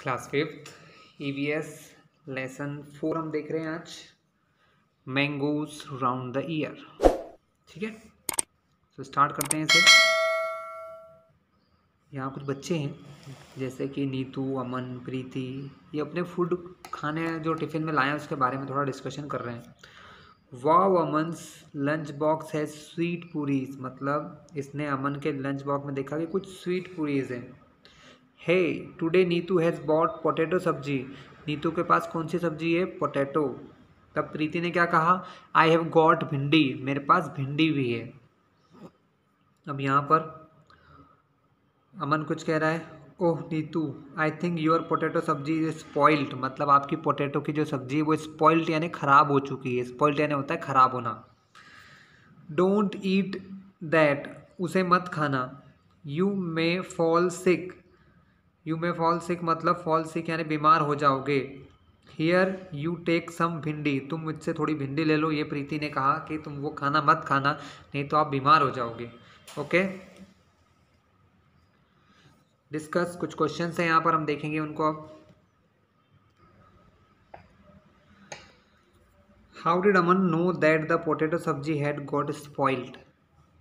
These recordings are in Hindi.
क्लास फिफ्थ EVS लेसन 4 हम देख रहे हैं आज, मैंगोज राउंड द ईयर। ठीक है, तो स्टार्ट करते हैं इसे। यहाँ कुछ बच्चे हैं जैसे कि नीतू, अमन, प्रीति, ये अपने फूड खाने जो टिफ़िन में लाए हैं उसके बारे में थोड़ा डिस्कशन कर रहे हैं। वाव, अमन्स लंच बॉक्स है स्वीट पूरीज, मतलब इसने अमन के लंच बॉक्स में देखा कि कुछ स्वीट पूरीज हैं। Hey today Neetu has bought potato sabzi, Neetu के पास कौन सी सब्जी है? पोटैटो। तब प्रीति ने क्या कहा? आई हैव गॉट भिंडी, मेरे पास भिंडी भी है। अब यहाँ पर अमन कुछ कह रहा है, oh Neetu I think your potato sabzi is spoiled, मतलब आपकी पोटैटो की जो सब्जी है वो स्पॉइल्ड यानी ख़राब हो चुकी है। स्पॉइल्ड यानी होता है ख़राब होना। डोंट ईट दैट, उसे मत खाना। You may fall sick, you may fall sick मतलब फॉल सिक यानी बीमार हो जाओगे। हियर यू टेक सम भिंडी, तुम मुझसे थोड़ी भिंडी ले लो। ये प्रीति ने कहा कि तुम वो खाना मत खाना, नहीं तो आप बीमार हो जाओगे। Okay, discuss. कुछ क्वेश्चंस हैं यहाँ पर, हम देखेंगे उनको अब। How did Aman know that the potato sabzi had got spoiled,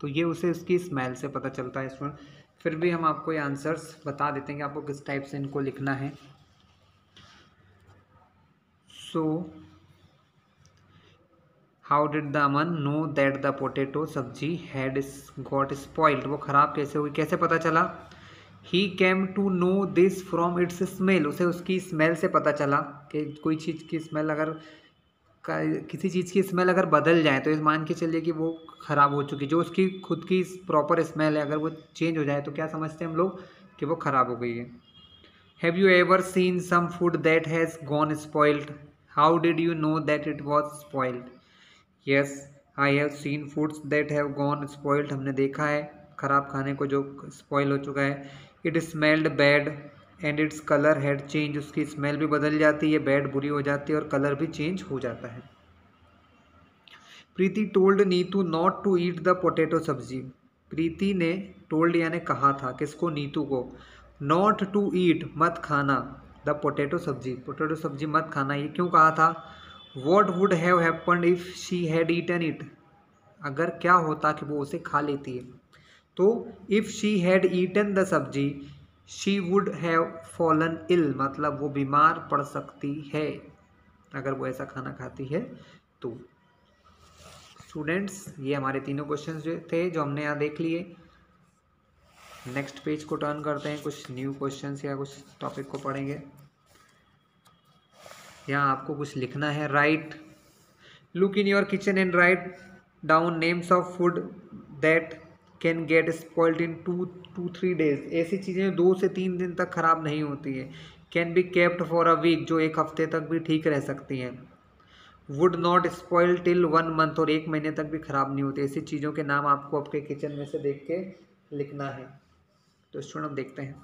तो ये उसे उसकी स्मेल से पता चलता है स्टूडेंट। फिर भी हम आपको ये आंसर्स बता देते हैं कि आपको किस टाइप से इनको लिखना है। So how did the Aman know that the potato sabzi had got spoiled, वो ख़राब कैसे हुई, कैसे पता चला? He came to know this from its smell, उसे उसकी स्मेल से पता चला कि कोई चीज़ की स्मेल अगर किसी चीज़ की स्मेल अगर बदल जाए तो इस मान के चलिए कि वो ख़राब हो चुकी, जो उसकी खुद की प्रॉपर स्मेल है अगर वो चेंज हो जाए तो क्या समझते हैं हम लोग कि वो ख़राब हो गई है। Have you ever seen some food that has gone spoiled, how did you know that it was spoiled? Yes I have seen foods that have gone spoiled, हमने देखा है ख़राब खाने को जो स्पॉइल हो चुका है। It smelled bad and its colour had change, उसकी स्मेल भी बदल जाती है, बैड बुरी हो जाती है और कलर भी चेंज हो जाता है। Preeti told Neetu not to eat the potato sabzi, Preeti ने टोल्ड यानी कहा था किसको? नीतू को। नॉट टू ईट मत खाना, द पोटैटो सब्जी, पोटैटो सब्जी मत खाना, ये क्यों कहा था? What would have happened if she had eaten it, अगर क्या होता कि वो उसे खा लेती है। तो if she had eaten the sabzi she would have fallen ill, मतलब वो बीमार पड़ सकती है अगर वो ऐसा खाना खाती है तो। स्टूडेंट्स, ये हमारे तीनों क्वेश्चंस जो थे जो हमने यहाँ देख लिए। नेक्स्ट पेज को टर्न करते हैं, कुछ न्यू क्वेश्चंस या कुछ टॉपिक को पढ़ेंगे। यहाँ आपको कुछ लिखना है। Right, look in your kitchen and write down names of food that can get spoiled in 2-3 days, ऐसी चीज़ें 2 से 3 दिन तक ख़राब नहीं होती है। Can be kept for a week, जो 1 हफ्ते तक भी ठीक रह सकती हैं। Would not spoil till 1 month, और 1 महीने तक भी ख़राब नहीं होती। ऐसी चीज़ों के नाम आपको आपके किचन में से देख के लिखना है। तो स्टूडेंट हम देखते हैं।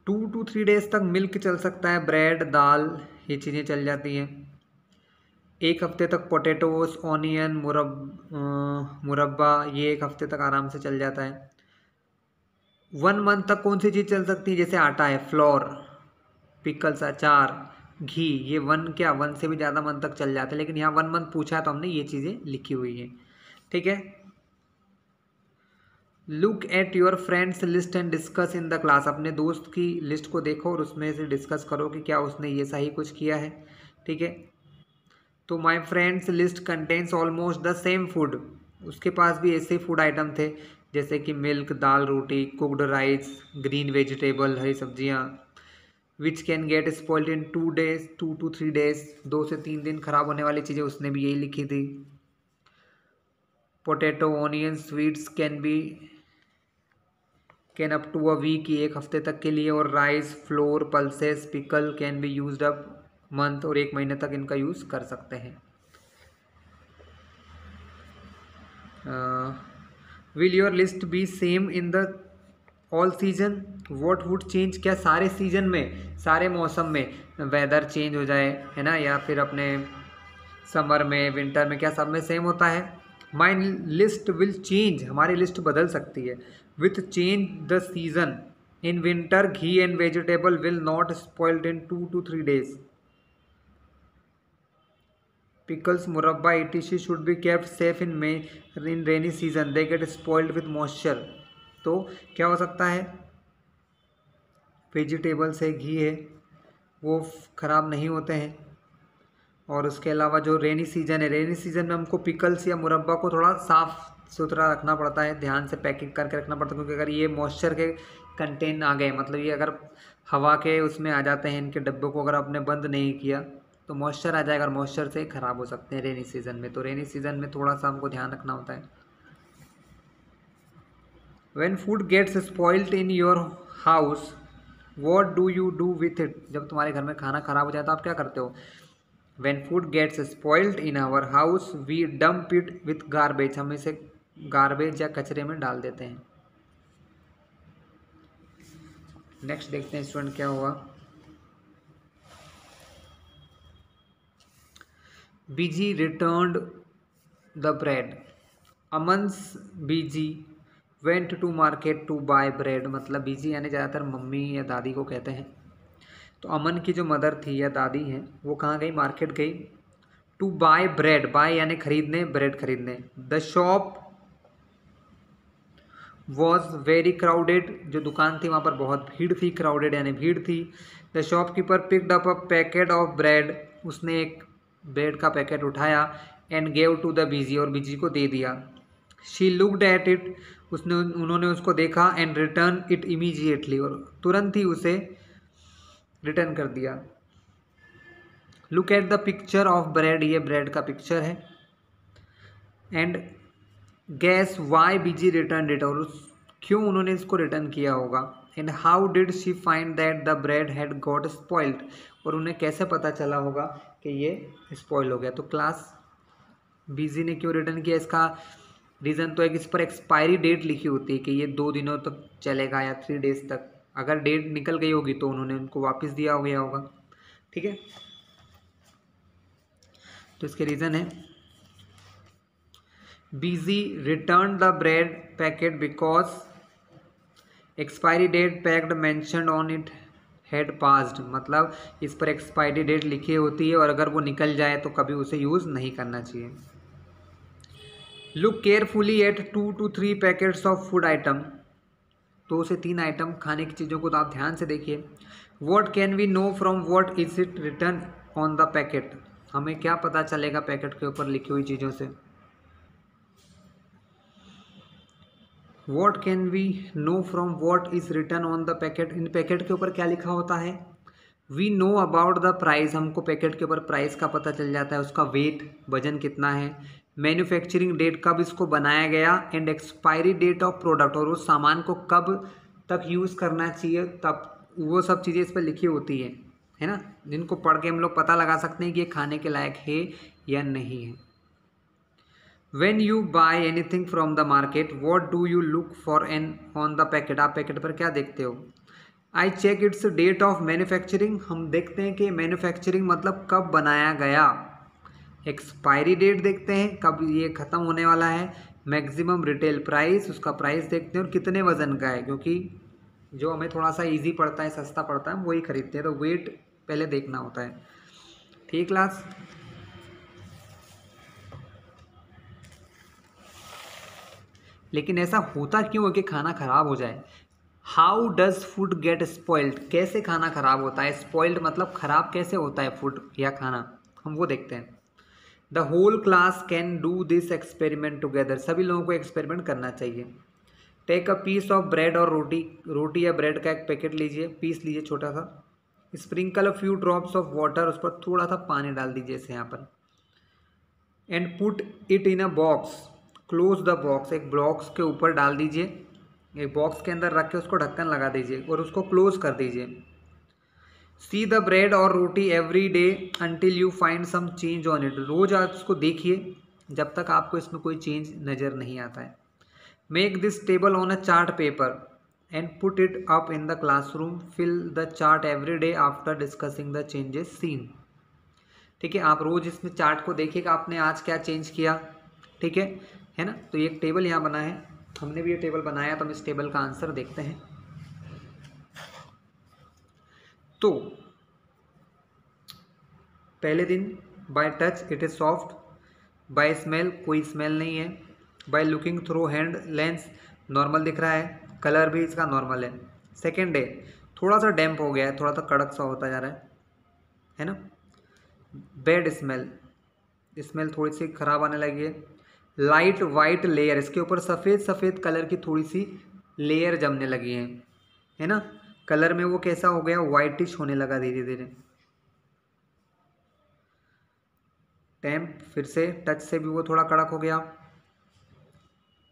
2 to 3 डेज तक मिल्क चल सकता है, ब्रेड, दाल, ये चीज़ें चल जाती हैं। 1 हफ्ते तक पोटैटोस, ऑनियन, मुरब्बा, ये 1 हफ्ते तक आराम से चल जाता है। 1 मंथ तक कौन सी चीज़ चल सकती है? जैसे आटा है, फ्लोर, पिकल्स, अचार, घी, ये 1 से भी ज़्यादा मंथ तक चल जाते हैं, लेकिन यहाँ 1 मंथ पूछा है तो हमने ये चीज़ें लिखी हुई हैं। ठीक है, look at your friends list and discuss in the class, अपने दोस्त की लिस्ट को देखो और उसमें से डिस्कस करो कि क्या उसने ये सही कुछ किया है। ठीक है, तो my friends list contains almost the same food, उसके पास भी ऐसे फूड आइटम थे जैसे कि मिल्क, दाल, रोटी, कुकड राइस, ग्रीन वेजिटेबल, हरी सब्जियाँ। Which can get spoiled in 2 days, 2 to 3 days, 2 से 3 दिन खराब होने वाली चीज़ें उसने भी यही लिखी थी। Potato, onion, sweets can up to a week, 1 हफ्ते तक के लिए। और rice, flour, pulses, pickle can be used up month, और 1 महीने तक इनका यूज़ कर सकते हैं। Will your list be same in the all season, what would change, क्या सारे सीजन में, सारे मौसम में वेदर चेंज हो जाए, है ना, या फिर अपने समर में, विंटर में, क्या सब में सेम होता है? माई लिस्ट विल चेंज, हमारी लिस्ट बदल सकती है। With change the season in winter ghee and vegetable will not spoiled in 2 to 3 days. Pickles, murabba, etc. should be kept safe in rainy season. They get spoiled with moisture. तो क्या हो सकता है, वेजिटेबल्स है, घी है, वो ख़राब नहीं होते हैं। और उसके अलावा जो रेनी सीज़न है, रेनी सीज़न में हमको पिकल्स या मुरब्बा को थोड़ा साफ़ सुथरा रखना पड़ता है, ध्यान से पैकिंग करके रखना पड़ता है, क्योंकि अगर ये मॉइस्चर के कंटेन आ गए, मतलब ये अगर हवा के उसमें आ जाते हैं, इनके डब्बों को अगर आपने बंद नहीं किया तो मॉइस्चर आ जाएगा और मॉइस्चर से ख़राब हो सकते हैं रेनी सीज़न में। तो रेनी सीज़न में थोड़ा सा हमको ध्यान रखना होता है। When food gets spoiled in your house what do you do with it? जब तुम्हारे घर में खाना ख़राब हो जाए तो आप क्या करते हो? When food gets spoiled in our house, we dump it with garbage. हम इसे गार्बेज या कचरे में डाल देते हैं। नेक्स्ट देखते हैं स्टूडेंट क्या हुआ। Biji returned the bread. Aman's Biji went to market to buy bread. मतलब बीजी यानी ज़्यादातर मम्मी या दादी को कहते हैं। तो अमन की जो मदर थी या दादी हैं, वो कहाँ गई? मार्केट गई। टू बाय ब्रेड, बाय यानी खरीदने, ब्रेड खरीदने। The shop was very crowded. जो दुकान थी वहाँ पर बहुत भीड़ थी, क्राउडेड यानी भीड़ थी। The shopkeeper picked up a packet of bread. उसने एक ब्रेड का पैकेट उठाया एंड गेव टू द बीजी, और बीजी को दे दिया। शी लुक्ड एट इट, उन्होंने उसको देखा। एंड रिटर्न इट इमीजिएटली, और तुरंत ही उसे रिटर्न कर दिया। Look at the picture of bread, ये ब्रेड का पिक्चर है। And guess why Beeji return it, और क्यों उन्होंने इसको रिटर्न किया होगा। And how did she find that the bread had got spoiled, और उन्हें कैसे पता चला होगा कि ये स्पॉइल हो गया। तो क्लास बीजी ने क्यों रिटर्न किया, इसका रीज़न तो है कि इस पर एक्सपायरी डेट लिखी होती है कि ये 2 दिनों तक चलेगा या 3 days तक। अगर डेट निकल गई होगी तो उन्होंने उनको वापस दिया हो गया होगा। ठीक है, तो इसके रीज़न है Biji return the bread packet because expiry date packed mentioned on it had passed. मतलब इस पर एक्सपायरी डेट लिखी होती है और अगर वो निकल जाए तो कभी उसे यूज़ नहीं करना चाहिए। Look carefully at 2 to 3 packets of food item. 2 से 3 आइटम खाने की चीज़ों को तो आप ध्यान से देखिए। What can we know from what is it written on the packet. हमें क्या पता चलेगा पैकेट के ऊपर लिखी हुई चीज़ों से। What can we know from what is written on the packet. इन पैकेट के ऊपर क्या लिखा होता है। We know about the price, हमको पैकेट के ऊपर प्राइस का पता चल जाता है, उसका वेट, वजन कितना है। मैन्युफैक्चरिंग डेट, कब इसको बनाया गया। And expiry date of product, और उस सामान को कब तक यूज़ करना चाहिए, तब वो सब चीज़ें इस पर लिखी होती है ना, जिनको पढ़ के हम लोग पता लगा सकते हैं कि ये खाने के लायक है या नहीं है। When you buy anything from the market, what do you look for on the packet? आप पैकेट पर क्या देखते हो। I check its date of manufacturing, हम देखते हैं कि मैन्युफैक्चरिंग मतलब कब बनाया गया। एक्सपायरी डेट देखते हैं, कब ये ख़त्म होने वाला है। मैक्सिमम रिटेल प्राइस, उसका प्राइस देखते हैं, और कितने वज़न का है, क्योंकि जो हमें थोड़ा सा इजी पड़ता है, सस्ता पड़ता है, हम वही खरीदते हैं, तो वेट पहले देखना होता है। ठीक क्लास। लेकिन ऐसा होता क्यों है कि खाना ख़राब हो जाए। How does food gate spoiled, कैसे खाना ख़राब होता है। स्पॉइल्ड मतलब ख़राब कैसे होता है फूड या खाना, हम वो देखते हैं। The whole class can do this experiment together, सभी लोगों को एक्सपेरिमेंट करना चाहिए। Take a piece of bread, और रोटी या ब्रेड का एक पैकेट लीजिए, पीस लीजिए छोटा सा। Sprinkle a few drops of water, उस पर थोड़ा सा पानी डाल दीजिए जैसे यहाँ पर। And put it in a box, close the box, एक बॉक्स के ऊपर डाल दीजिए, एक बॉक्स के अंदर रख के उसको ढक्कन लगा दीजिए और उसको क्लोज कर दीजिए। सी द ब्रेड और roti every day until you find some change on it, रोज आप इसको देखिए जब तक आपको इसमें कोई चेंज नज़र नहीं आता है। Make this table on a chart paper and put it up in the classroom, fill the chart every day after discussing the changes seen. ठीक है, आप रोज़ इसमें चार्ट को देखिएगा आपने आज क्या चेंज किया। ठीक है ना। तो ये एक टेबल यहाँ बना है, हमने भी ये टेबल बनाया, तो हम इस टेबल का आंसर देखते हैं। तो पहले दिन by touch it is soft, by smell कोई स्मेल नहीं है, by looking through hand lens normal दिख रहा है, कलर भी इसका नॉर्मल है। सेकेंड डे थोड़ा सा डैम्प हो गया है, थोड़ा सा कड़क सा होता जा रहा है ना। बैड स्मेल, स्मेल थोड़ी सी खराब आने लगी है। लाइट वाइट लेयर, इसके ऊपर सफ़ेद सफ़ेद कलर की थोड़ी सी लेयर जमने लगी है ना। कलर में वो कैसा हो गया, वाइटिश होने लगा धीरे धीरे। टैम्प, फिर से टच से भी वो थोड़ा कड़क हो गया।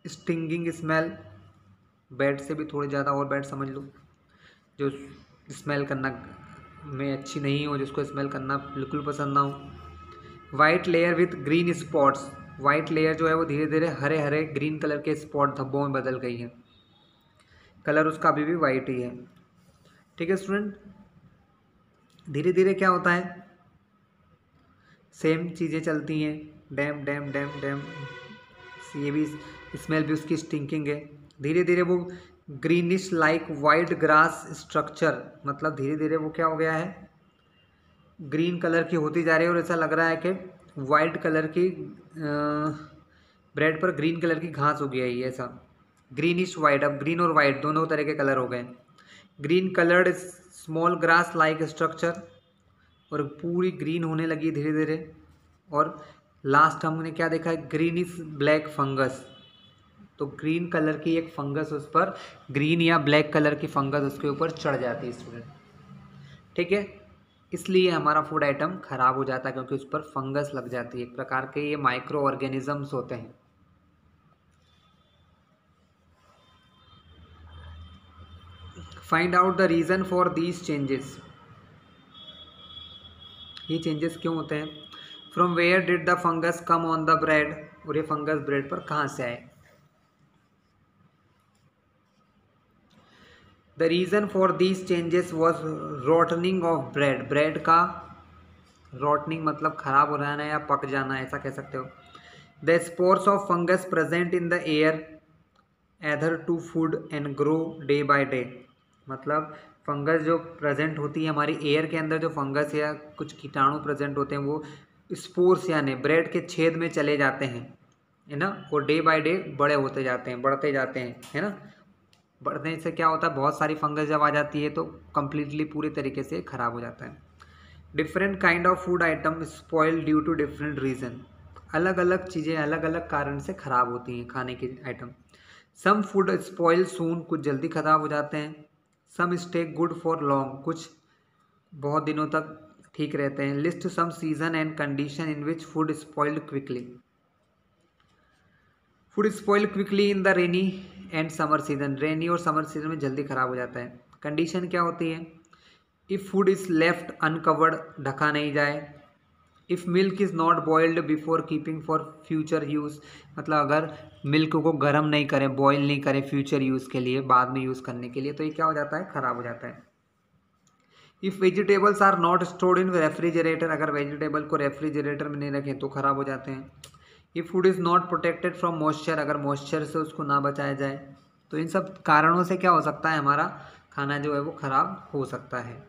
स्टिंगिंग स्मेल, बैड से भी थोड़ी ज़्यादा और बैड समझ लो, जो स्मेल करना में अच्छी नहीं हो, जिसको स्मेल करना बिल्कुल पसंद ना हो। White layer with green spots, white layer जो है वो धीरे धीरे हरे हरे ग्रीन कलर के स्पॉट धब्बों में बदल गई है, कलर उसका अभी भी वाइट ही है। ठीक है स्टूडेंट, धीरे धीरे क्या होता है, सेम चीज़ें चलती हैं, डैम डैम डैम डैम, ये भी स्मेल भी उसकी स्टिंकिंग है। धीरे धीरे वो greenish like white grass structure, मतलब धीरे धीरे वो क्या हो गया है, ग्रीन कलर की होती जा रही है और ऐसा लग रहा है कि वाइट कलर की ब्रेड पर ग्रीन कलर की घास उगी है, ये ऐसा ग्रीनिश वाइट। अब ग्रीन और वाइट दोनों तरह के कलर हो गए। Green coloured small grass like structure, और पूरी ग्रीन होने लगी धीरे धीरे। और लास्ट हमने क्या देखा है, ग्रीनिश ब्लैक फंगस, तो ग्रीन कलर की एक फंगस उस पर, ग्रीन या ब्लैक कलर की फंगस उसके ऊपर चढ़ जाती है स्टूडेंट। ठीक है, इसलिए हमारा फूड आइटम खराब हो जाता है, क्योंकि उस पर फंगस लग जाती है। एक प्रकार के ये माइक्रो ऑर्गेनिजम्स होते हैं। Find out the reason for these changes, ये चेंजेस क्यों होते हैं। From where did the fungus come on the bread, और ये फंगस ब्रेड पर कहाँ से आए। The reason for these changes was rotting of bread, bread का रॉटनिंग मतलब खराब हो जाना या पक जाना, ऐसा कह सकते हो। The spores of fungus present in the air either to food and grow day by day, मतलब फंगस जो प्रेजेंट होती है हमारी एयर के अंदर, जो फंगस या कुछ कीटाणु प्रेजेंट होते हैं वो स्पोर्स यानी ब्रेड के छेद में चले जाते हैं, है ना, वो डे बाय डे बड़े होते जाते हैं, बढ़ते जाते हैं, है ना। बढ़ने से क्या होता है, बहुत सारी फंगस जब आ जाती है तो कम्प्लीटली पूरी तरीके से ख़राब हो जाता है। Different kind of food item spoil due to different reason, अलग अलग चीज़ें अलग अलग कारण से ख़राब होती हैं खाने के item. Some food spoil soon, कुछ जल्दी ख़राब हो जाते हैं। Some stay good for long, कुछ बहुत दिनों तक ठीक रहते हैं। List some season and condition in which food spoiled quickly, food spoil quickly in the rainy and summer season, rainy और समर सीजन में जल्दी ख़राब हो जाता है। कंडीशन क्या होती है, if food is left uncovered, ढका नहीं जाए। If milk is not boiled before keeping for future use, मतलब अगर मिल्क को गर्म नहीं करें, बॉयल नहीं करें फ्यूचर यूज़ के लिए, बाद में यूज़ करने के लिए, तो ये क्या हो जाता है, ख़राब हो जाता है। If vegetables are not stored in refrigerator, अगर वेजिटेबल को रेफ्रिजरेटर में नहीं रखें तो ख़राब हो जाते हैं। If food is not protected from moisture, अगर मॉइस्चर से उसको ना बचाया जाए, तो इन सब कारणों से क्या हो सकता है, हमारा खाना जो है वो ख़राब हो सकता है।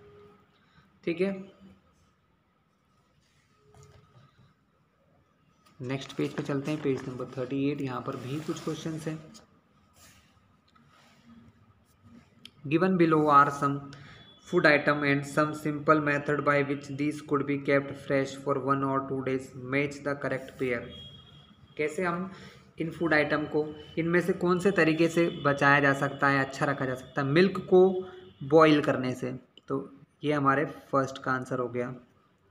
ठीक है, नेक्स्ट पेज पे चलते हैं, पेज नंबर 38। यहाँ पर भी कुछ क्वेश्चन हैं। Given below are some food item and some simple method by which these could be kept fresh for 1 or 2 days, match the correct pair. कैसे हम इन फूड आइटम को, इनमें से कौन से तरीके से बचाया जा सकता है, अच्छा रखा जा सकता है। मिल्क को बॉईल करने से, तो ये हमारे फर्स्ट का आंसर हो गया,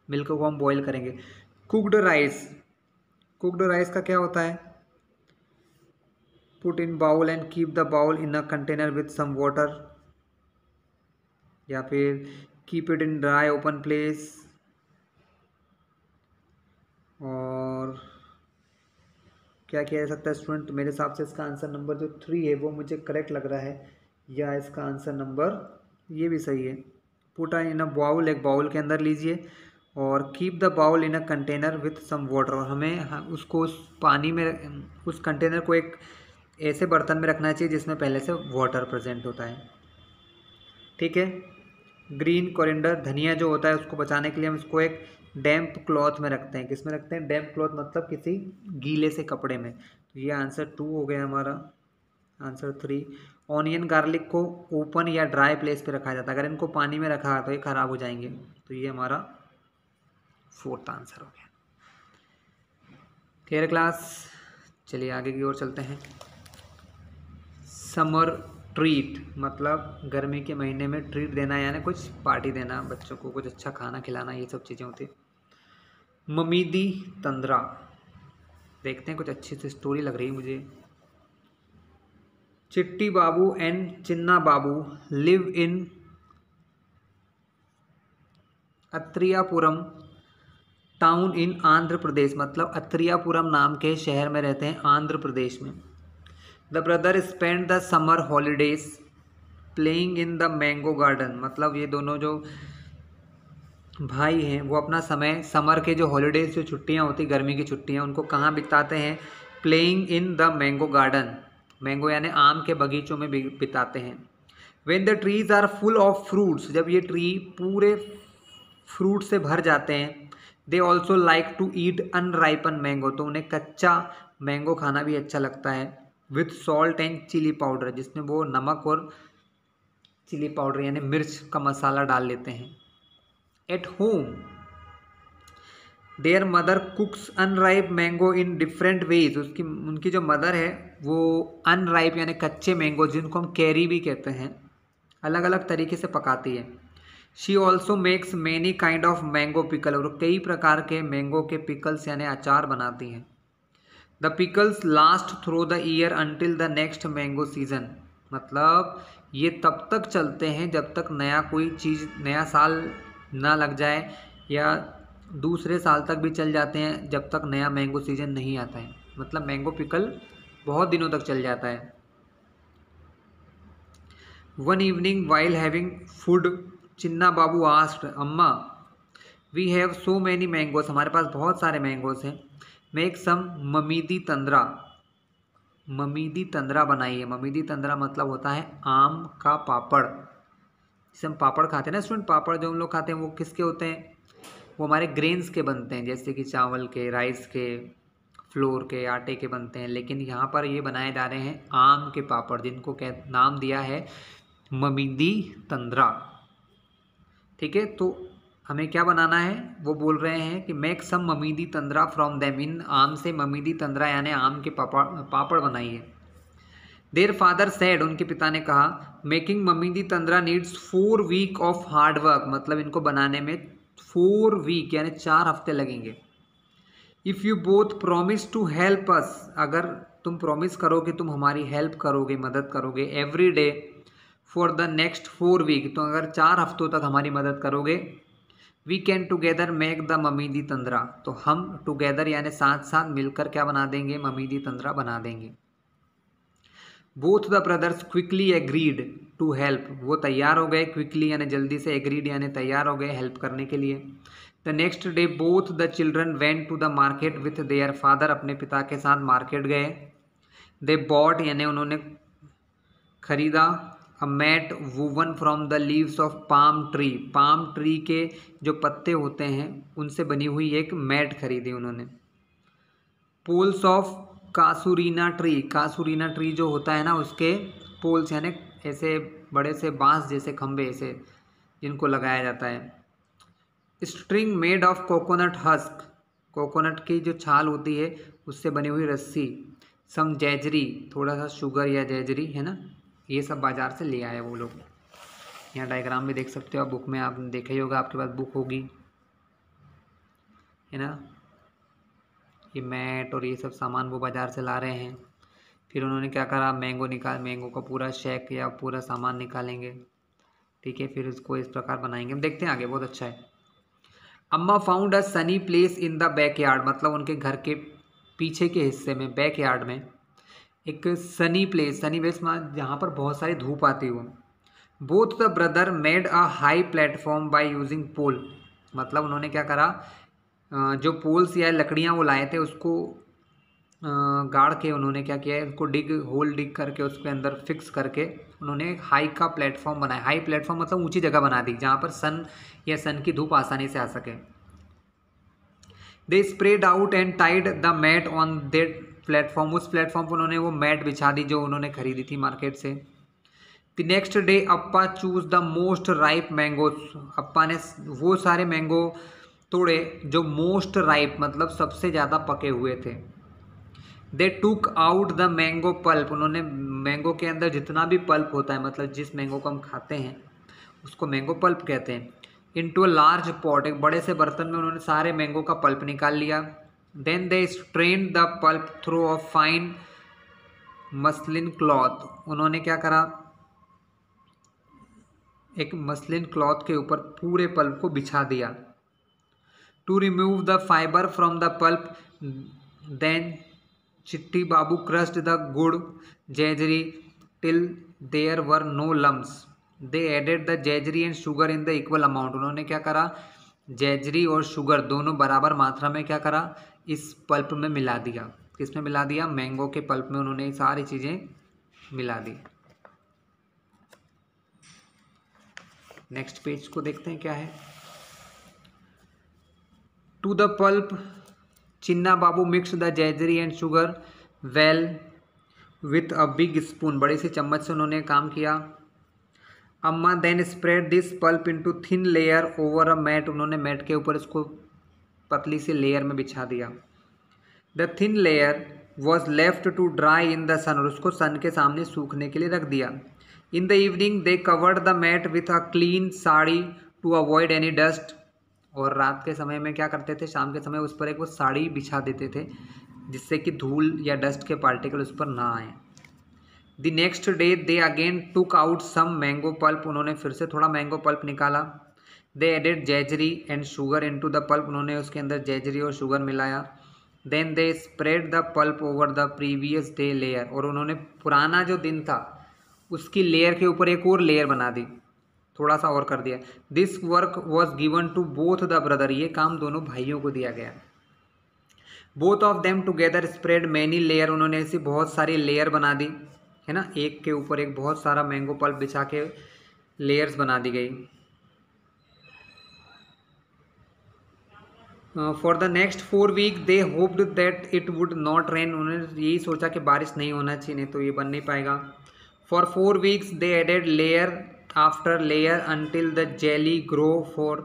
मिल्क को हम बॉईल करेंगे। कुकड राइस, कुकड राइस का क्या होता है, put in bowl and keep the bowl in a container with some water, या फिर keep it in dry open place, और क्या किया जा सकता है स्टूडेंट। मेरे हिसाब से इसका आंसर नंबर जो 3 है वो मुझे करेक्ट लग रहा है, या इसका आंसर नंबर ये भी सही है। पुट इन अ बाउल, एक बाउल के अंदर लीजिए, और keep the bowl in a container with some water, और हमें उसको उस पानी में, उस कंटेनर को एक ऐसे बर्तन में रखना चाहिए जिसमें पहले से वाटर प्रेजेंट होता है। ठीक है, ग्रीन कोरिएंडर, धनिया जो होता है उसको बचाने के लिए हम इसको एक डैम्प क्लॉथ में रखते हैं। किस में रखते हैं? डैम्प क्लॉथ मतलब किसी गीले से कपड़े में। तो ये आंसर 2 हो गया हमारा। आंसर 3। ऑनियन गार्लिक को ओपन या ड्राई प्लेस पे रखा जाता है। अगर इनको पानी में रखा तो ये खराब हो जाएंगे। तो ये हमारा 4th आंसर हो गया। Clear class? चलिए आगे की ओर चलते हैं। समर ट्रीट मतलब गर्मी के महीने में ट्रीट देना, यानी कुछ पार्टी देना, बच्चों को कुछ अच्छा खाना खिलाना, ये सब चीज़ें होती है। ममीदी तंद्रा, देखते हैं, कुछ अच्छी सी स्टोरी लग रही है मुझे। Chitti Babu and Chinna Babu live in Atriyapuram town in Andhra Pradesh, मतलब अत्रियापुरम नाम के शहर में रहते हैं आंध्र प्रदेश में। The brother spend the summer holidays playing in the mango garden, मतलब ये दोनों जो भाई हैं वो अपना समय समर के जो हॉलीडेज, जो छुट्टियां होती, गर्मी की छुट्टियां, उनको कहाँ बिताते हैं? Playing in the mango garden, mango यानी आम के बगीचों में बिताते हैं। When the trees are full of fruits, जब ये ट्री पूरे फ्रूट से भर जाते हैं। They also like to eat unripened mango, तो उन्हें कच्चा मैंगो खाना भी अच्छा लगता है। With salt and chilli powder, जिसमें वो नमक और चिली पाउडर यानी मिर्च का मसाला डाल लेते हैं। At home there mother कुक्स unripe mango in different ways, उनकी जो मदर है वो अनराइप यानी कच्चे मैंगो, जिनको हम कैरी भी कहते हैं, अलग अलग तरीके से पकाती है। She also makes many kind of mango pickle, और कई प्रकार के मैंगो के पिकल्स यानी अचार बनाती हैं। The pickles last through the year until the next mango season, मतलब ये तब तक चलते हैं जब तक नया कोई चीज़, नया साल ना लग जाए, या दूसरे साल तक भी चल जाते हैं जब तक नया मैंगो सीजन नहीं आता है। मतलब मैंगो पिकल बहुत दिनों तक चल जाता है। One evening while having food Chinna Babu asked, amma we have so many mangoes, हमारे पास बहुत सारे मैंगोस हैं, मेक सम ममीदी तंद्रा, ममीदी तंद्रा बनाइए। ममीदी तंद्रा मतलब होता है आम का पापड़, जिसे हम पापड़ खाते हैं ना स्टूडेंट, पापड़ जो हम लोग खाते हैं वो किसके होते हैं? वो हमारे ग्रेन्स के बनते हैं, जैसे कि चावल के, राइस के, फ्लोर के, आटे के बनते हैं। लेकिन यहाँ पर ये बनाए जा रहे हैं आम के पापड़, जिनको नाम दिया है ममीदी तंद्रा। ठीक है, तो हमें क्या बनाना है? वो बोल रहे हैं कि मेक सम ममीदी तंद्रा फ्रॉम देम, इन आम से ममीदी तंद्रा यानी आम के पापड़ बनाइए। देयर फादर सेड, उनके पिता ने कहा, making mamidi tandra needs 4 week of hard work, मतलब इनको बनाने में 4 वीक यानी 4 हफ्ते लगेंगे। If you both promise to help us, अगर तुम प्रॉमिस करो कि तुम हमारी हेल्प करोगे, मदद करोगे, every day for the next 4 week, तो अगर 4 हफ्तों तक हमारी मदद करोगे, we can together make the mamidi tandra, तो हम टुगेदर यानी साथ साथ मिलकर क्या बना देंगे? ममीदी तंद्रा बना देंगे। Both the brothers quickly agreed to help, वो तैयार हो गए, क्विकली यानी जल्दी से, एग्रीड यानी तैयार हो गए हेल्प करने के लिए। The next day both the children went to the market with their father, अपने पिता के साथ मार्केट गए। दे बॉट यानी उन्होंने खरीदा, a mat woven from the leaves of palm tree, palm tree के जो पत्ते होते हैं उनसे बनी हुई एक मैट खरीदी उन्होंने। पोल्स ऑफ कासुरीना ट्री, कासुरीना ट्री जो होता है ना, उसके पोल्स यानी ऐसे बड़े से बांस जैसे खंभे ऐसे, जिनको लगाया जाता है। String made of coconut husk, coconut की जो छाल होती है उससे बनी हुई रस्सी। सम जैजरी, थोड़ा सा शुगर या जैजरी है ना, ये सब बाज़ार से ले आए वो लोग। यहाँ डायग्राम भी देख सकते हो आप, बुक में आप देखा ही होगा, आपके पास बुक होगी, है ना। ये मैट और ये सब सामान वो बाज़ार से ला रहे हैं। फिर उन्होंने क्या करा, मैंगो का पूरा शेक या पूरा सामान निकालेंगे। ठीक है, फिर उसको इस प्रकार बनाएंगे। हम देखते हैं आगे, बहुत अच्छा है। अम्मा found a Sunny place in the backyard, मतलब उनके घर के पीछे के हिस्से में, बैकयार्ड में एक सनी प्लेस जहाँ पर बहुत सारी धूप आती हो। Both the brother made a high platform by using pole, मतलब उन्होंने क्या करा, जो पोल्स या लकड़ियाँ वो लाए थे उसको गाड़ के उन्होंने क्या किया है, उसको होल डिग करके उसके अंदर फिक्स करके उन्होंने एक हाई का प्लेटफॉर्म बनाया। हाई प्लेटफॉर्म मतलब ऊंची जगह बना दी जहाँ पर सन या सन की धूप आसानी से आ सके। They spread out and tied the mat on that platform, उस प्लेटफॉर्म पर उन्होंने वो मैट बिछा दी जो उन्होंने खरीदी थी मार्केट से। The next day appa choose the most ripe mangoes, Appa ने वो सारे मैंगो तोड़े जो मोस्ट राइप मतलब सबसे ज़्यादा पके हुए थे। They took out the mango pulp, उन्होंने मैंगो के अंदर जितना भी पल्प होता है मतलब जिस मैंगो को हम खाते हैं उसको मैंगो पल्प कहते हैं। इनटू अ लार्ज पॉट, एक बड़े से बर्तन में उन्होंने सारे मैंगो का पल्प निकाल लिया। Then they strain the pulp through a fine muslin cloth, उन्होंने क्या करा, एक मसलिन क्लॉथ के ऊपर पूरे पल्प को बिछा दिया। To remove the fibre from the pulp then Chitti Babu crushed the gur jaggery till there were no lumps, they added the jaggery and sugar in the equal amount, उन्होंने क्या करा, जैजरी और शुगर दोनों बराबर मात्रा में क्या करा, इस पल्प में मिला दिया। किस में मिला दिया, मैंगो के पल्प में उन्होंने सारी चीज़ें मिला दी। नेक्स्ट पेज को देखते हैं क्या है। To the pulp Chinna Babu mix the jaggery and sugar well with a big spoon, बड़ी सी चम्मच से उन्होंने काम किया। Amma then spread this pulp into thin layer over a mat, उन्होंने मैट के ऊपर इसको पतली सी लेयर में बिछा दिया। The thin layer was left to dry in the sun, और उसको सन के सामने सूखने के लिए रख दिया। In the evening they covered the mat with a clean sari to avoid any dust, और रात के समय में क्या करते थे, शाम के समय उस पर एक वो साड़ी बिछा देते थे जिससे कि धूल या डस्ट के पार्टिकल उस पर ना आए। The next day they again took out some mango pulp, उन्होंने फिर से थोड़ा मैंगो पल्प निकाला। They added jaggery and sugar into the pulp, उन्होंने उसके अंदर जैजरी और शुगर मिलाया। Then they spread the pulp over the previous day layer, और उन्होंने पुराना जो दिन था उसकी लेयर के ऊपर एक और लेयर बना दी, थोड़ा सा और कर दिया। This work was given to both the brother, ये काम दोनों भाइयों को दिया गया। Both of them together spread many layer, उन्होंने ऐसी बहुत सारी लेयर बना दी है ना, एक के ऊपर एक बहुत सारा मैंगो पल्प बिछा के लेयर्स बना दी गई। For the next 4 week they hoped that it would not rain, उन्होंने यही सोचा कि बारिश नहीं होना चाहिए, नहीं तो ये बन नहीं पाएगा। For 4 weeks they added layer after layer until the jelly grow 4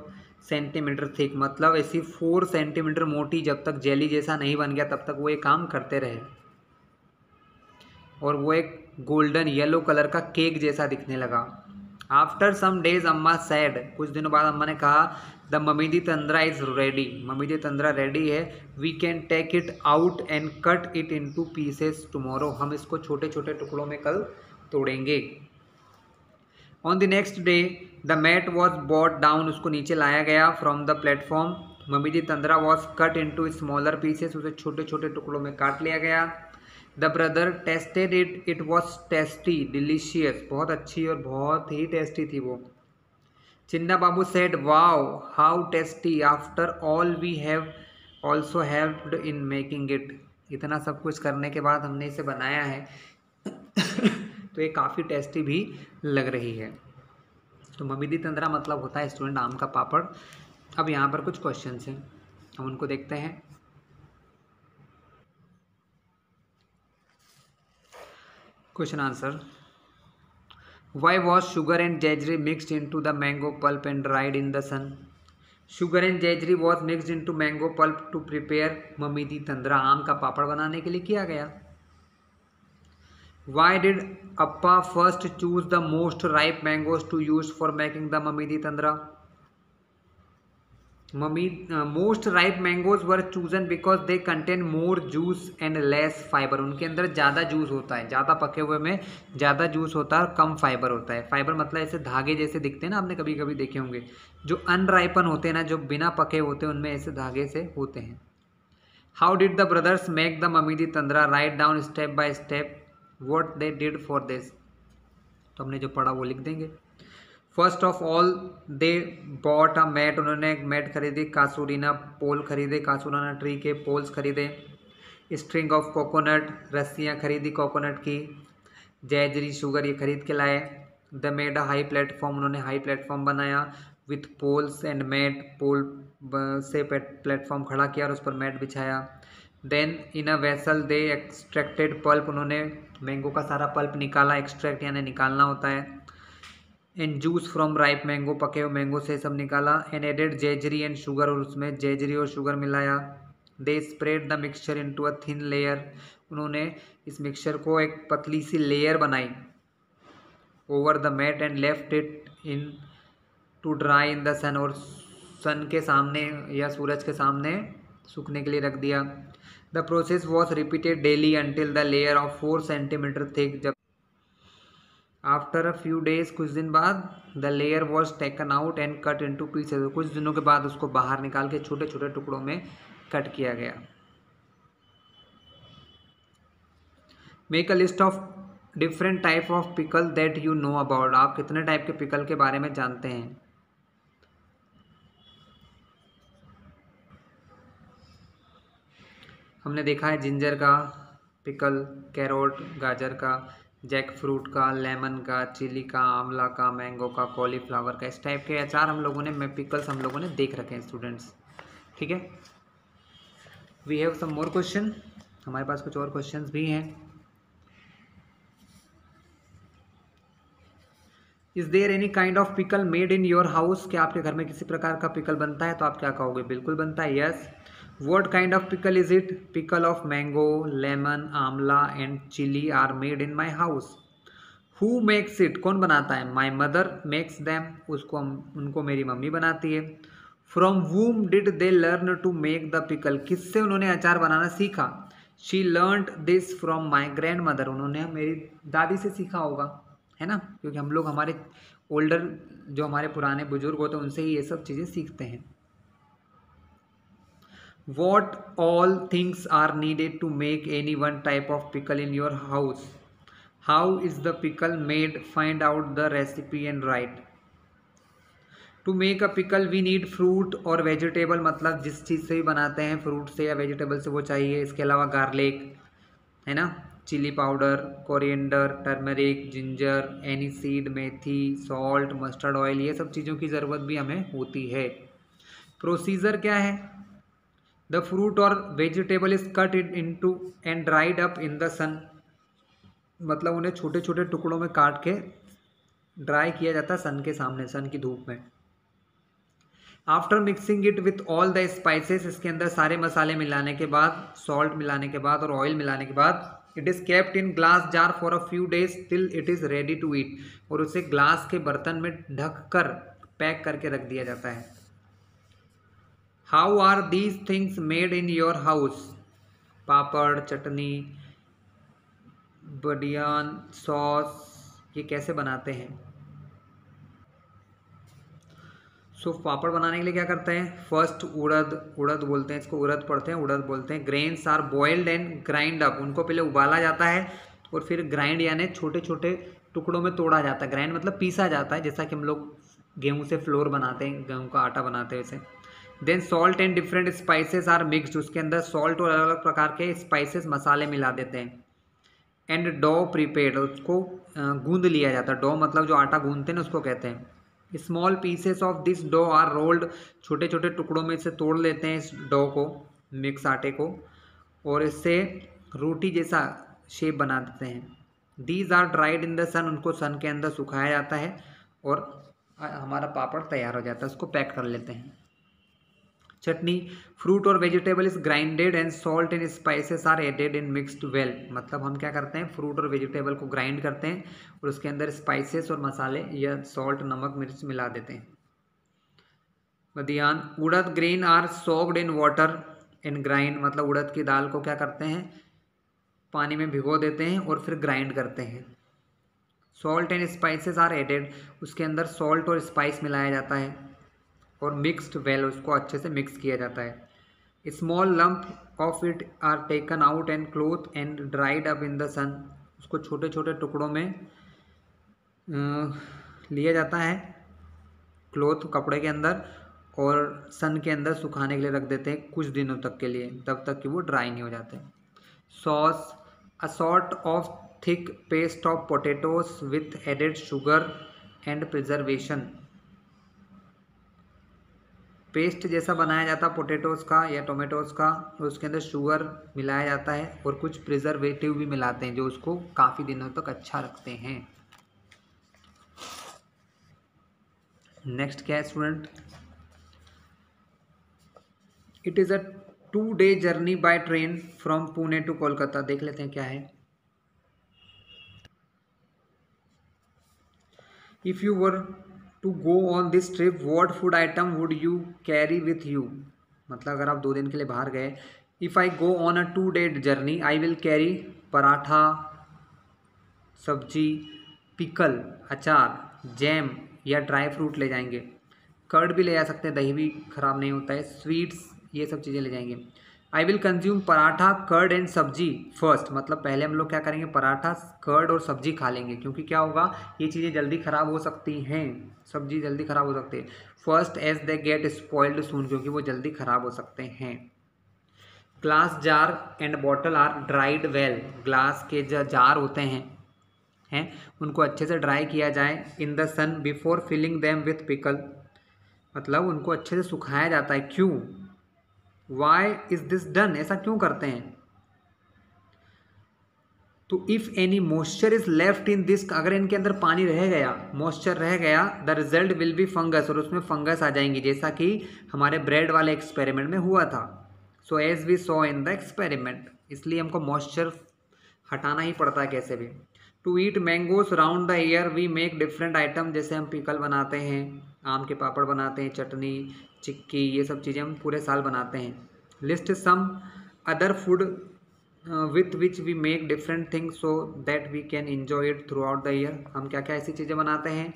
centimetre thick, मतलब ऐसी 4 सेंटीमीटर मोटी जब तक जेली जैसा नहीं बन गया तब तक वो ये काम करते रहे, और वो एक गोल्डन येलो कलर का केक जैसा दिखने लगा। After some days Amma said, कुछ दिनों बाद अम्मा ने कहा, the mamidi tandra is ready, mamidi tandra ready है, we can take it out and cut it into pieces tomorrow, हम इसको छोटे छोटे टुकड़ों में कल तोड़ेंगे। On the next day the mat was brought down, उसको नीचे लाया गया from the platform. Mamidi tandra was cut into smaller pieces, उसे छोटे छोटे टुकड़ों में काट लिया गया। The brother tasted it, it was tasty delicious, बहुत अच्छी और बहुत ही टेस्टी थी वो। Chinna Babu said wow how tasty, after all we have also helped in making it, इतना सब कुछ करने के बाद हमने इसे बनाया है तो ये काफ़ी टेस्टी भी लग रही है। तो ममीदी तंद्रा मतलब होता है स्टूडेंट आम का पापड़। अब यहाँ पर कुछ क्वेश्चंस हैं, हम उनको देखते हैं। Question answer, why was sugar and jaggery mixed into the mango pulp and dried in the sun, sugar and jaggery was mixed into mango pulp to prepare mamidi tandra, आम का पापड़ बनाने के लिए किया गया। Why did Appa first choose the most ripe mangoes to use for making the Mamidi Tandra? Most ripe mangoes were chosen because they contain more juice and less fiber. उनके अंदर ज़्यादा जूस होता है, ज़्यादा पके हुए में ज़्यादा जूस होता है और कम फाइबर होता है। फाइबर मतलब ऐसे धागे जैसे दिखते हैं ना, आपने कभी कभी देखे होंगे, जो अनराइपन होते हैं ना, जो बिना पके होते हैं, उनमें ऐसे धागे से होते हैं। How did the brothers make the Mamidi Tandra? Write down step by step what they did for this, तो हमने जो पढ़ा वो लिख देंगे। First of all they bought a mat, उन्होंने एक मैट खरीदी। कासूरीना पोल खरीदे, कासूराना ट्री के पोल्स खरीदे। स्ट्रिंग ऑफ कोकोनट, रस्सियाँ खरीदी कोकोनट की। जैजरी शुगर ये खरीद के लाए। They made a high platform, उन्होंने हाई प्लेटफॉर्म बनाया। With poles and mat, pole से प्लेटफॉर्म खड़ा किया और उस पर मैट बिछाया। Then in a vessel they extracted pulp, उन्होंने मैंगो का सारा पल्प निकाला। एक्सट्रैक्ट यानी निकालना होता है। And juice from ripe mango, पके हुए मैंगो से सब निकाला। And added jaggery and sugar, और उसमें जेजरी और शुगर मिलाया। They spread the mixture into a thin layer, उन्होंने इस मिक्सचर को एक पतली सी लेयर बनाई over the mat and left it in to dry in the sun, और सन के सामने या सूरज के सामने सूखने के लिए रख दिया। The process was repeated daily until the layer of 4 centimetre thick. जब आफ्टर अ फ्यू डेज, कुछ दिन बाद, the layer was taken out and cut into pieces, कुछ दिनों के बाद उसको बाहर निकाल के छोटे छोटे टुकड़ों में कट किया गया। Make a list of different type of pickle that you know about, आप कितने टाइप के पिकल के बारे में जानते हैं? हमने देखा है जिंजर का पिकल, कैरोट गाजर का, जैक फ्रूट का, लेमन का, चिली का, आंवला का, मैंगो का, कॉलीफ्लावर का, इस टाइप के अचार हम लोगों ने पिकल्स हम लोगों ने देख रखे हैं स्टूडेंट्स। ठीक है, we have some more question, हमारे पास कुछ और क्वेश्चंस भी हैं। Is there any kind of pickle made in your house, क्या आपके घर में किसी प्रकार का पिकल बनता है? तो आप क्या कहोगे? बिल्कुल बनता है, yes. What kind of pickle is it? Pickle of mango, lemon, आंवला and chili are made in my house. Who makes it? कौन बनाता है? My mother makes them. उनको मेरी मम्मी बनाती है। From whom did they learn to make the pickle? किससे उन्होंने अचार बनाना सीखा? She learned this from my grandmother. उन्होंने मेरी दादी से सीखा होगा, है ना, क्योंकि हम लोग हमारे ओल्डर जो हमारे पुराने बुजुर्ग होते हैं उनसे ही ये सब चीज़ें सीखते हैं। What all things are needed to make any one type of pickle in your house? How is the pickle made? Find out the recipe and write. To make a pickle we need fruit और vegetable, मतलब जिस चीज़ से भी बनाते हैं, फ्रूट से या वेजिटेबल से, वो चाहिए। इसके अलावा गार्लिक, है ना, chilli powder, coriander, turmeric, ginger, aniseed, methi, salt, mustard oil, ये सब चीज़ों की ज़रूरत भी हमें होती है। प्रोसीजर क्या है? द फ्रूट और vegetable is cut into and dried up in the sun, मतलब उन्हें छोटे छोटे टुकड़ों में काट के ड्राई किया जाता है सन के सामने, सन की धूप में। After mixing it with all the spices, इसके अंदर सारे मसाले मिलाने के बाद, सॉल्ट मिलाने के बाद और ऑयल मिलाने के बाद, it is kept in glass jar for a few days till it is ready to eat, और उसे ग्लास के बर्तन में ढक कर पैक करके रख दिया जाता है। How are these things made in your house? Papad, chutney, बडियान, सॉस, ये कैसे बनाते हैं? सो पापड़ बनाने के लिए क्या करते हैं? फर्स्ट उड़द बोलते हैं इसको, उड़द पढ़ते हैं, उड़द बोलते हैं। Grains are boiled and grind up, उनको पहले उबाला जाता है और फिर ग्राइंड यानी छोटे छोटे टुकड़ों में तोड़ा जाता है। ग्राइंड मतलब पीसा जाता है, जैसा कि हम लोग गेहूँ से फ्लोर बनाते हैं, गेहूँ का आटा बनाते हैं वैसे। Then salt and different spices are mixed, उसके अंदर सॉल्ट और अलग अलग प्रकार के स्पाइसेस मसाले मिला देते हैं। एंड डो प्रिपेयर्ड, उसको गूंद लिया जाता है। डो मतलब जो आटा गूंदते हैं ना, उसको कहते हैं। Small pieces of this dough are rolled, छोटे छोटे टुकड़ों में से तोड़ लेते हैं इस डो को, मिक्स आटे को, और इससे रोटी जैसा शेप बना देते हैं। These are dried in the sun, उनको सन के अंदर सुखाया जाता है और हमारा पापड़ तैयार हो जाता है, उसको पैक कर लेते हैं। चटनी, फ्रूट और vegetable is grinded and salt and spices are added in mixed well, मतलब हम क्या करते हैं, फ्रूट और वेजिटेबल को ग्राइंड करते हैं और उसके अंदर स्पाइसेस और मसाले या सॉल्ट, नमक, मिर्च मिला देते हैं। मध्यान, urad grain are soaked in water and grind, मतलब उड़द की दाल को क्या करते हैं, पानी में भिगो देते हैं और फिर ग्राइंड करते हैं। Salt and spices are added, उसके अंदर सॉल्ट और स्पाइस मिलाया जाता है और मिक्स्ड वेल, उसको अच्छे से मिक्स किया जाता है। Small lump of it are taken out and cloth and dried up in the sun, उसको छोटे छोटे टुकड़ों में लिया जाता है क्लोथ, कपड़े के अंदर, और सन के अंदर सुखाने के लिए रख देते हैं कुछ दिनों तक के लिए, तब तक कि वो ड्राई नहीं हो जाते। Sauce, a sort of thick paste of potatoes with added sugar and preservation. Paste जैसा बनाया जाता है पोटैटोस का या टोमेटोस का, और उसके अंदर शुगर मिलाया जाता है और कुछ प्रिजर्वेटिव भी मिलाते हैं जो उसको काफ़ी दिनों तक अच्छा रखते हैं। नेक्स्ट क्या है student? It is a 2 day journey by train from Pune to Kolkata. देख लेते हैं क्या है। If you were to go on this trip what food item would you carry with you. मतलब अगर आप 2 दिन के लिए बाहर गए, if I go on a 2 day journey I will carry paratha, sabzi, pickle, अचार, जैम या ड्राई फ्रूट ले जाएंगे। कर्ड भी ले जा सकते हैं, दही भी ख़राब नहीं होता है, स्वीट्स, ये सब चीज़ें ले जाएंगे। I will consume paratha, curd and sabzi first. मतलब पहले हम लोग क्या करेंगे, पराठा, कर्ड और सब्जी खा लेंगे, क्योंकि क्या होगा, ये चीज़ें जल्दी ख़राब हो सकती हैं, सब्जी जल्दी ख़राब हो सकती है। First as they get spoiled soon, क्योंकि वो जल्दी ख़राब हो सकते हैं। Glass jar and bottle are dried well. Glass के जो जार होते हैं उनको अच्छे से ड्राई किया जाए in the sun before filling them with pickle. मतलब उनको अच्छे से सुखाया जाता है। क्यों? Why is this done? ऐसा क्यों करते हैं? तो if any moisture is left in this, अगर इनके अंदर पानी रह गया, मॉइस्चर रह गया, the result will be fungus, और उसमें फंगस आ जाएंगी, जैसा कि हमारे ब्रेड वाले एक्सपेरिमेंट में हुआ था। So as we saw in the experiment, इसलिए हमको मॉइस्चर हटाना ही पड़ता है कैसे भी। To eat mangoes round the year we make different item. जैसे हम पिकल बनाते हैं, आम के पापड़ बनाते हैं, चटनी, चिक्की, ये सब चीज़ें हम पूरे साल बनाते हैं। List some other food with which we make different things so that we can enjoy it throughout the year. हम क्या क्या ऐसी चीज़ें बनाते हैं?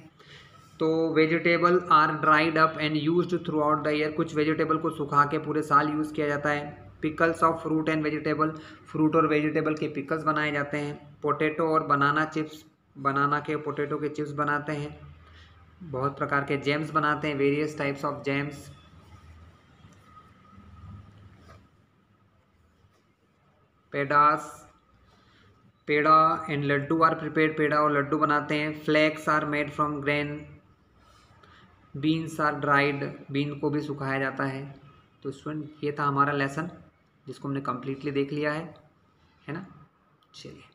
तो vegetable are dried up and used throughout the year. कुछ वेजिटेबल को सुखा के पूरे साल यूज़ किया जाता है। Pickles of fruit and vegetable, fruit और वेजिटेबल के पिकल्स बनाए जाते हैं। पोटैटो और बनाना चिप्स, बनाना के पोटैटो के चिप्स बनाते हैं। बहुत प्रकार के जैम्स बनाते हैं, various types of jams. Pedas, peda and laddu are prepared. Peda और लड्डू बनाते हैं। Flakes are made from grain, beans are dried, bean को भी सुखाया जाता है। तो स्टूडेंट ये था हमारा लेसन, जिसको हमने कम्प्लीटली देख लिया है ना। चलिए।